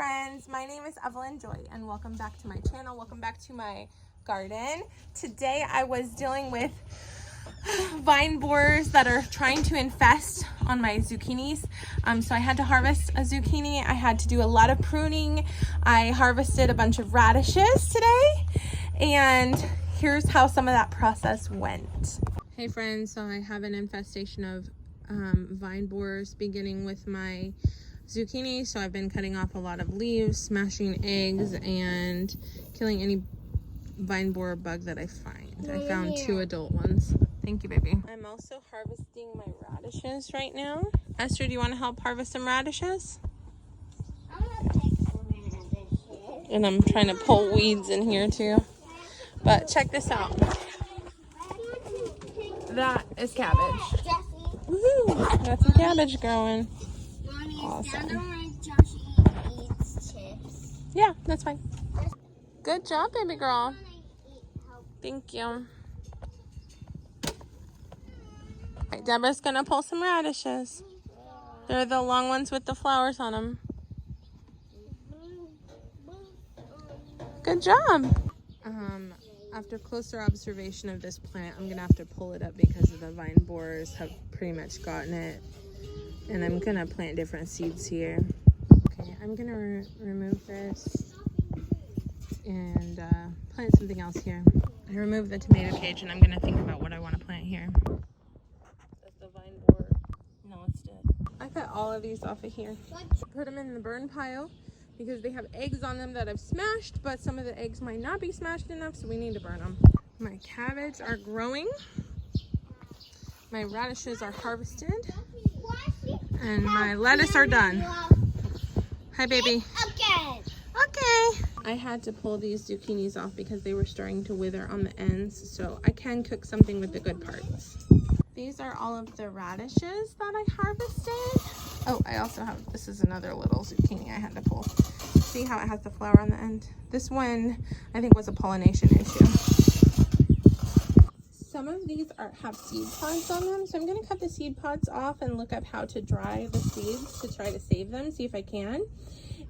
friends, my name is Evelyn Joy and welcome back to my channel. Welcome back to my garden. Today I was dealing with vine borers that are trying to infest on my zucchinis. So I had to harvest a zucchini. I had to do a lot of pruning. I harvested a bunch of radishes today, and here's how some of that process went. Hey friends, so I have an infestation of vine borers beginning with my zucchini. So I've been cutting off a lot of leaves, smashing eggs, and killing any vine borer bug that I find. I found 2 adult ones. Thank you, baby. I'm also harvesting my radishes right now. Esther, do you want to help harvest some radishes? I want to take some radishes. And I'm trying to pull weeds in here too. But check this out. That is cabbage. Woohoo! Got some cabbage growing. Mommy, Awesome. Josh eats chips. Yeah, that's fine. Good job, baby girl. Thank you. Right, Deborah's gonna pull some radishes. They're the long ones with the flowers on them. Good job. After closer observation of this plant, I'm gonna have to pull it up because the vine borers have pretty much gotten it. And I'm gonna plant different seeds here. Okay, I'm gonna remove this and plant something else here. I removed the tomato cage and I'm gonna think about what I want to plant here. That's the vine borer. No, it's dead. I cut all of these off of here. Put them in the burn pile because they have eggs on them that I've smashed, but some of the eggs might not be smashed enough, so we need to burn them. My cabbage are growing. My radishes are harvested. And my lettuce are done. Hi, baby. Okay. Okay. I had to pull these zucchinis off because they were starting to wither on the ends, so I can cook something with the good parts. These are all of the radishes that I harvested. Oh, I also have, this is another little zucchini I had to pull. See how it has the flower on the end? This one, I think, was a pollination issue. Some of these have seed pods on them, so I'm going to cut the seed pods off and look up how to dry the seeds to try to save them, see if I can.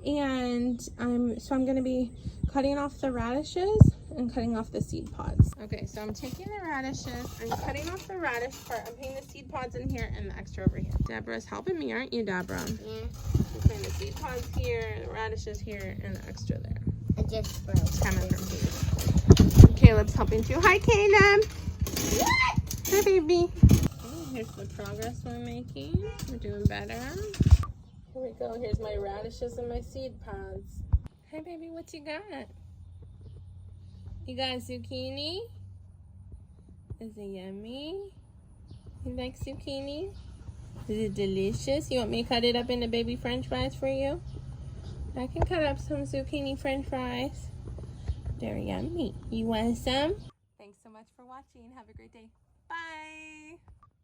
And so I'm going to be cutting off the radishes and cutting off the seed pods. Okay, so I'm taking the radishes, I'm cutting off the radish part, I'm putting the seed pods in here and the extra over here. Deborah's helping me, aren't you, Deborah? Yeah. I'm putting the seed pods here, the radishes here, and the extra there. I just broke. It's coming from here. Caleb's helping too. Hi, Caleb. What? Hi, baby. Oh, here's the progress we're making. We're doing better. Here we go. Here's my radishes and my seed pods. Hey, baby, what you got? You got zucchini? Is it yummy? You like zucchini? Is it delicious? You want me to cut it up into baby french fries for you? I can cut up some zucchini french fries. They're yummy. You want some? Thanks so much for watching. Have a great day. Bye.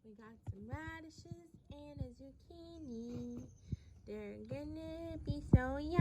We got some radishes and a zucchini. They're gonna be so yummy.